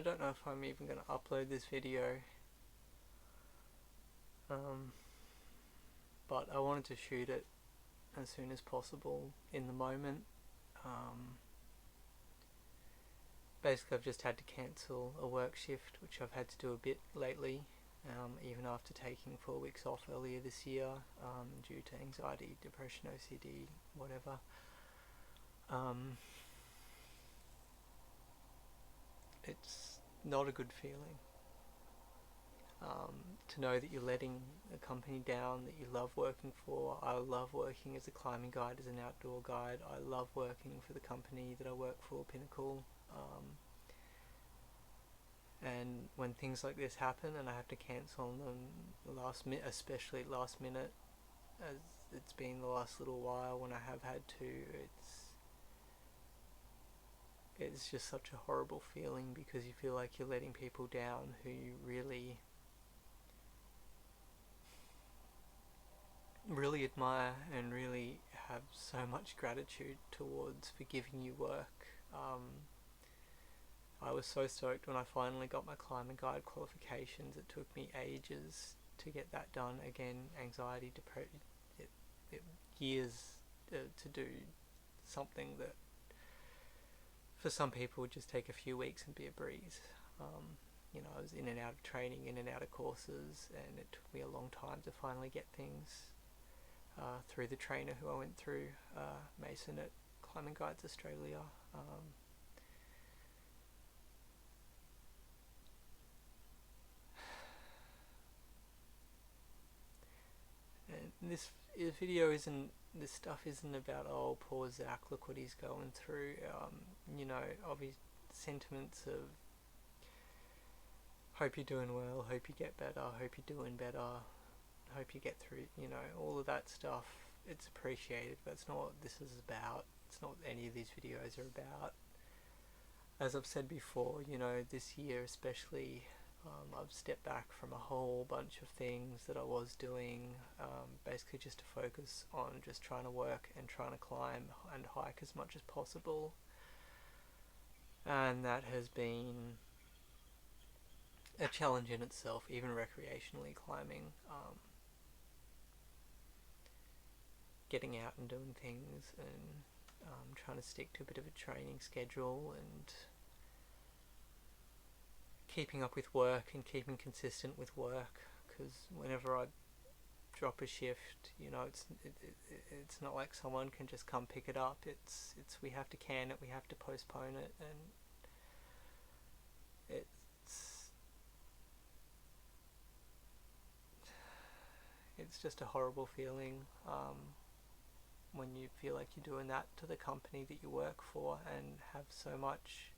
I don't know if I'm even going to upload this video, but I wanted to shoot it as soon as possible in the moment. Basically, I've just had to cancel a work shift, which I've had to do a bit lately, even after taking 4 weeks off earlier this year, due to anxiety, depression, OCD, whatever. It's not a good feeling. To know that you're letting a company down that you love working for. I love working as a climbing guide, as an outdoor guide. I love working for the company that I work for, Pinnacle. And when things like this happen and I have to cancel them last minute, especially last minute, as it's been the last little while when I have had to, it's just such a horrible feeling, because you feel like you're letting people down who you really admire and really have so much gratitude towards for giving you work. I was so stoked when I finally got my climbing guide qualifications. It took me ages to get that done. Again, anxiety, depression, years to do something that for some people would just take a few weeks and be a breeze. I was in and out of training, in and out of courses, and it took me a long time to finally get things through the trainer who I went through, Mason at Climbing Guides Australia. And this stuff isn't about, oh, poor Zach, look what he's going through. Obvious sentiments of hope you're doing well, hope you get better, hope you're doing better, hope you get through, all of that stuff. It's appreciated, but it's not what this is about. It's not what any of these videos are about. As I've said before, this year especially, I've stepped back from a whole bunch of things that I was doing, basically just to focus on just trying to work and trying to climb and hike as much as possible. And that has been a challenge in itself, even recreationally climbing. Getting out and doing things, and trying to stick to a bit of a training schedule, and keeping up with work and keeping consistent with work, because whenever I drop a shift, it's not like someone can just come pick it up. It's we have to can it, we have to postpone it, and it's just a horrible feeling when you feel like you're doing that to the company that you work for and have so much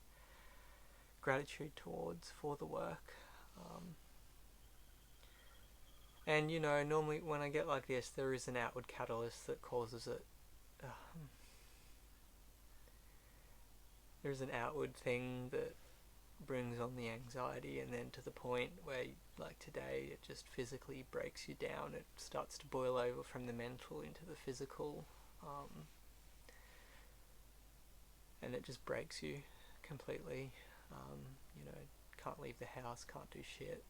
gratitude towards for the work. And normally when I get like this, there is an outward catalyst that causes it. There's an outward thing that brings on the anxiety, and then to the point where, like today, it just physically breaks you down. It starts to boil over from the mental into the physical, and it just breaks you completely. Can't leave the house, can't do shit.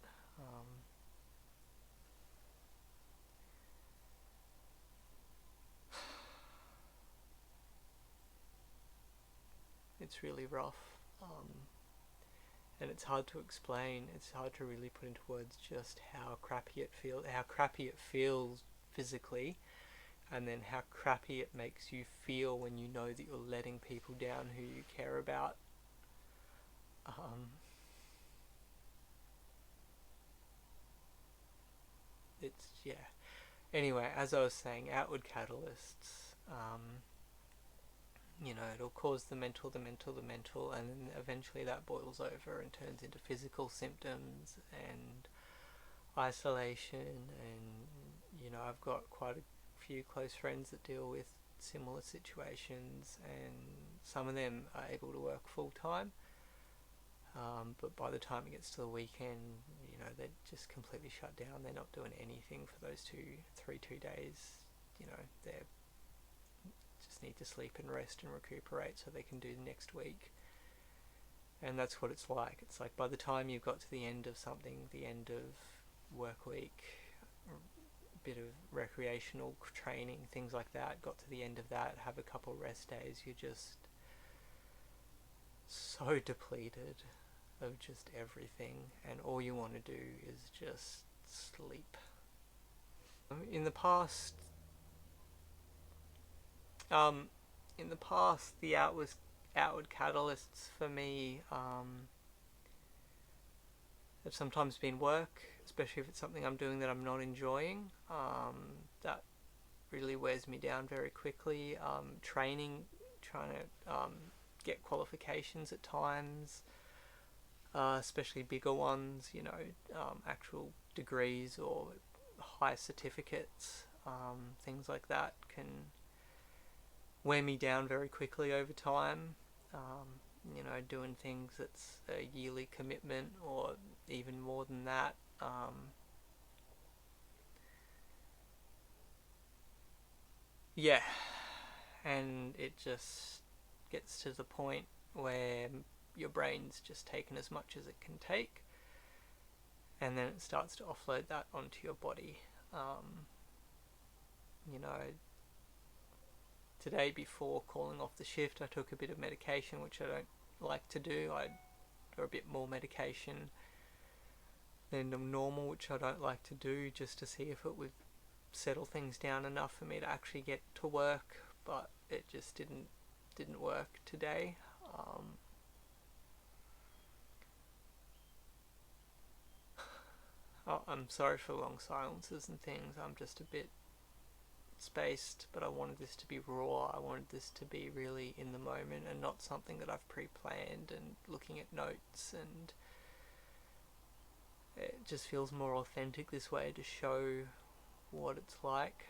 It's really rough, and it's hard to explain. It's hard to really put into words just how crappy it feels physically, and then how crappy it makes you feel when you know that you're letting people down who you care about. Anyway, as I was saying, outward catalysts, it'll cause the mental, and then eventually that boils over and turns into physical symptoms and isolation. And I've got quite a few close friends that deal with similar situations, and some of them are able to work full time, but by the time it gets to the weekend, they're just completely shut down. They're not doing anything for those 2 days. They just need to sleep and rest and recuperate so they can do the next week. And that's what it's like. It's like by the time you've got to the end of something, the end of work week, a bit of recreational training, things like that, got to the end of that, have a couple rest days, you're just so depleted of just everything, and all you want to do is just sleep. In the past, the outward catalysts for me have sometimes been work, especially if it's something I'm doing that I'm not enjoying. That really wears me down very quickly. Training, trying to get qualifications at times, especially bigger ones, actual degrees or high certificates, things like that can wear me down very quickly over time. Doing things that's a yearly commitment or even more than that. Yeah, and it just gets to the point where your brain's just taken as much as it can take, and then it starts to offload that onto your body. You know, today before calling off the shift, I took a bit of medication, which I don't like to do. Or a bit more medication than normal, which I don't like to do, just to see if it would settle things down enough for me to actually get to work. But it just didn't work today. I'm sorry for long silences and things. I'm just a bit spaced, but I wanted this to be raw. I wanted this to be really in the moment and not something that I've pre-planned and looking at notes, and it just feels more authentic this way, to show what it's like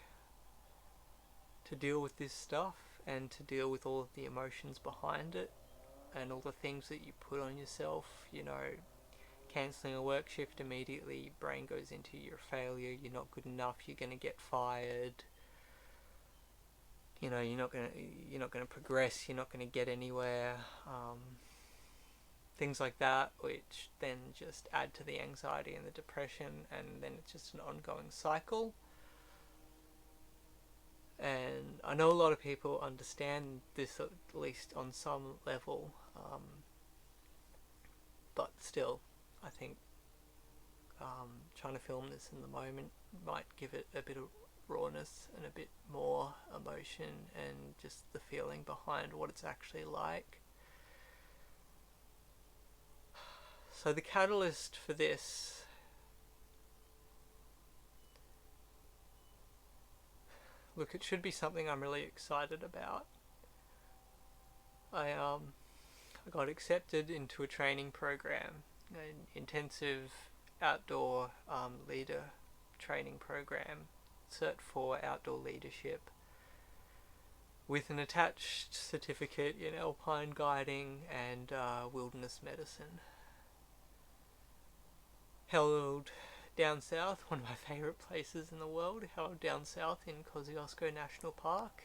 to deal with this stuff and to deal with all of the emotions behind it and all the things that you put on yourself. Cancelling a work shift immediately, brain goes into you're a failure, you're not good enough, you're going to get fired. You're not gonna progress, you're not gonna get anywhere. Things like that, which then just add to the anxiety and the depression, and then it's just an ongoing cycle. And I know a lot of people understand this, at least on some level, but still, I think trying to film this in the moment might give it a bit of rawness and a bit more emotion and just the feeling behind what it's actually like. So the catalyst for this, look, it should be something I'm really excited about. I got accepted into a training program, an intensive outdoor leader training program, Cert 4 outdoor leadership, with an attached certificate in alpine guiding and wilderness medicine. Held down south, one of my favourite places in the world, held down south in Kosciuszko National Park,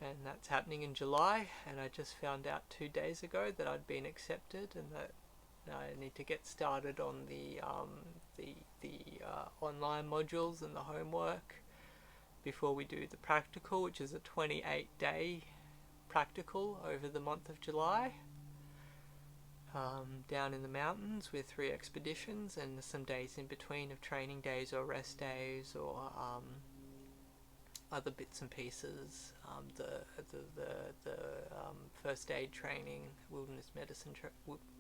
and that's happening in July. And I just found out 2 days ago that I'd been accepted and that I need to get started on the online modules and the homework before we do the practical, which is a 28-day practical over the month of July, down in the mountains with 3 expeditions and some days in between of training days or rest days or other bits and pieces. The first aid training, wilderness medicine,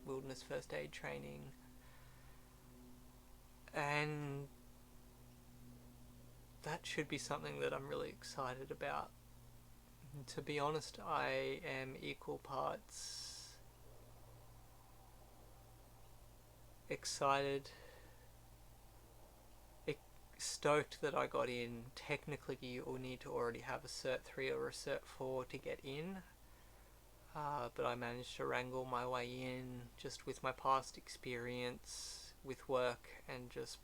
wilderness first aid training, and that should be something that I'm really excited about. And to be honest, I am equal parts excited, stoked that I got in. Technically you will need to already have a Cert 3 or a Cert 4 to get in, but I managed to wrangle my way in just with my past experience with work and just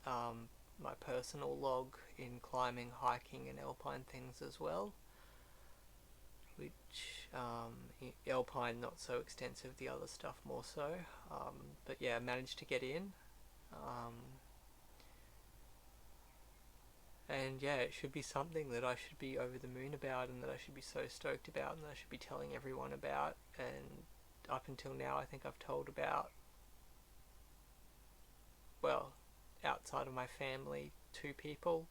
my personal log in climbing, hiking and alpine things as well, which Alpine not so extensive, the other stuff more so. But yeah, I managed to get in. And yeah, it should be something that I should be over the moon about, and that I should be so stoked about, and that I should be telling everyone about. And up until now, I think I've told about, well, outside of my family, 2 people.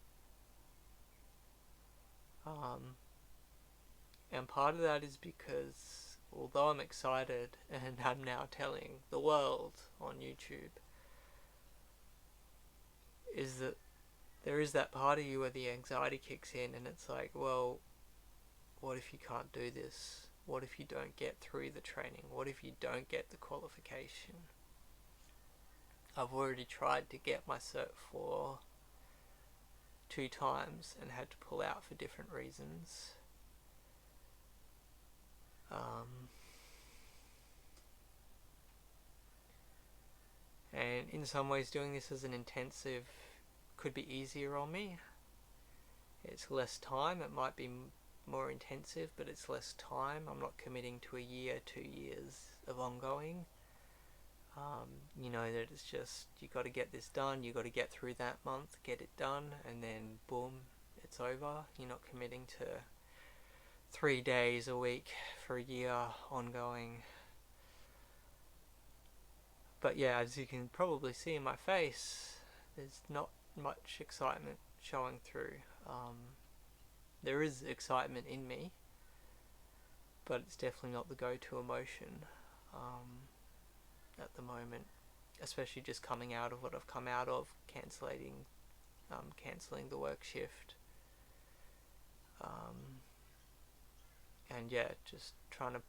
And part of that is because, although I'm excited and I'm now telling the world on YouTube, is that there is that part of you where the anxiety kicks in, and it's like, well, what if you can't do this? What if you don't get through the training? What if you don't get the qualification? I've already tried to get my Cert 4 2 times and had to pull out for different reasons. And in some ways, doing this as an intensive could be easier on me. It's less time. It might be more intensive, but it's less time. I'm not committing to a year, 2 years of ongoing. You know that it's just, you got to get this done, you got to get through that month, get it done, and then boom, it's over. You're not committing to 3 days a week for a year ongoing. But yeah, as you can probably see in my face, there's not much excitement showing through. There is excitement in me, but it's definitely not the go-to emotion at the moment, especially just coming out of what I've come out of, cancelling the work shift, and yeah, just trying to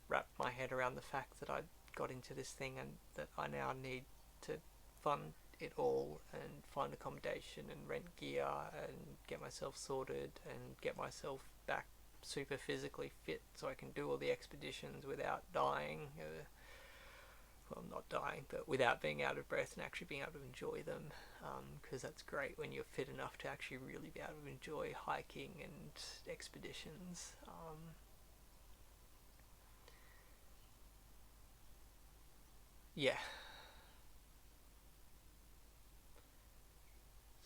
wrap my head around the fact that I got into this thing and that I now need to fund it all and find accommodation and rent gear and get myself sorted and get myself back super physically fit so I can do all the expeditions without dying. Well, not dying, but without being out of breath and actually being able to enjoy them, because that's great when you're fit enough to actually really be able to enjoy hiking and expeditions. Yeah.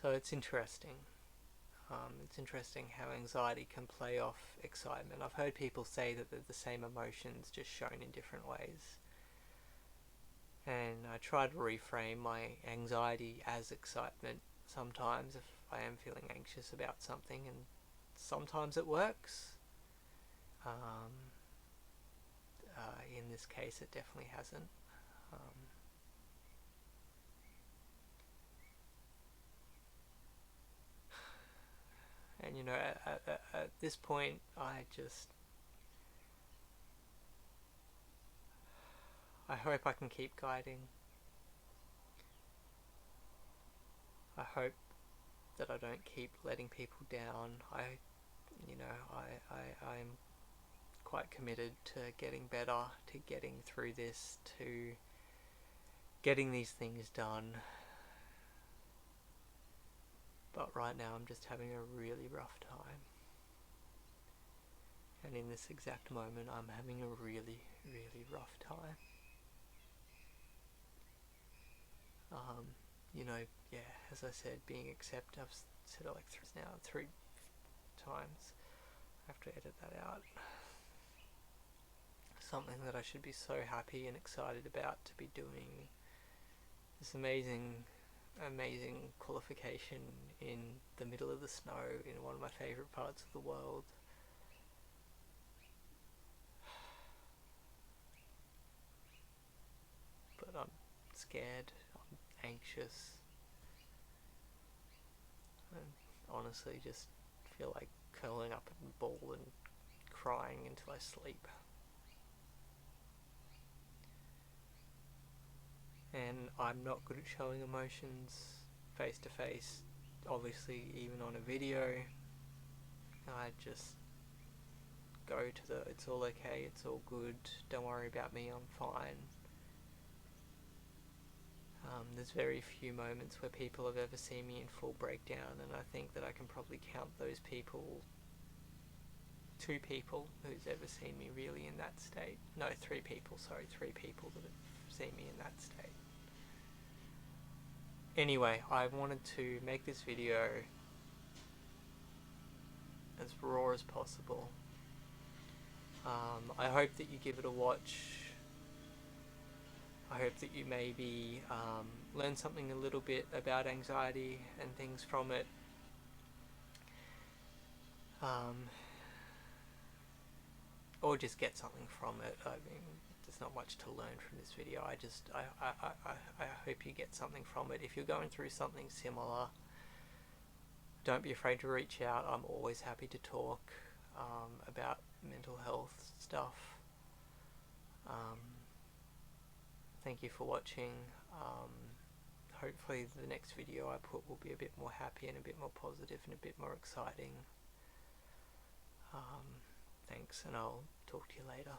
So it's interesting. It's interesting how anxiety can play off excitement. I've heard people say that they're the same emotions, just shown in different ways. And I try to reframe my anxiety as excitement sometimes if I am feeling anxious about something, and sometimes it works. In this case, it definitely hasn't. And you know, at this point, I hope I can keep guiding. I hope that I don't keep letting people down. I'm quite committed to getting better, to getting through this, to getting these things done. But right now I'm just having a really rough time. And in this exact moment I'm having a really, really rough time. Yeah, as I said, being accepted, I've said it like 3 times. I have to edit that out. Something that I should be so happy and excited about, to be doing this amazing qualification in the middle of the snow in one of my favourite parts of the world. But I'm scared, I'm anxious, and honestly just feel like curling up in a ball and crying until I sleep. And I'm not good at showing emotions face to face, obviously, even on a video. I just go to the, it's all okay, it's all good, don't worry about me, I'm fine. There's very few moments where people have ever seen me in full breakdown, and I think that I can probably count those people 2 people who's ever seen me really in that state. No, 3 people, sorry, 3 people that have seen me in that state. Anyway, I wanted to make this video as raw as possible. I hope that you give it a watch. I hope that you maybe learn something a little bit about anxiety and things from it. Or just get something from it. I mean, there's not much to learn from this video. I hope you get something from it. If you're going through something similar, don't be afraid to reach out. I'm always happy to talk about mental health stuff. Thank you for watching. Hopefully the next video I put will be a bit more happy and a bit more positive and a bit more exciting. Thanks, and I'll talk to you later.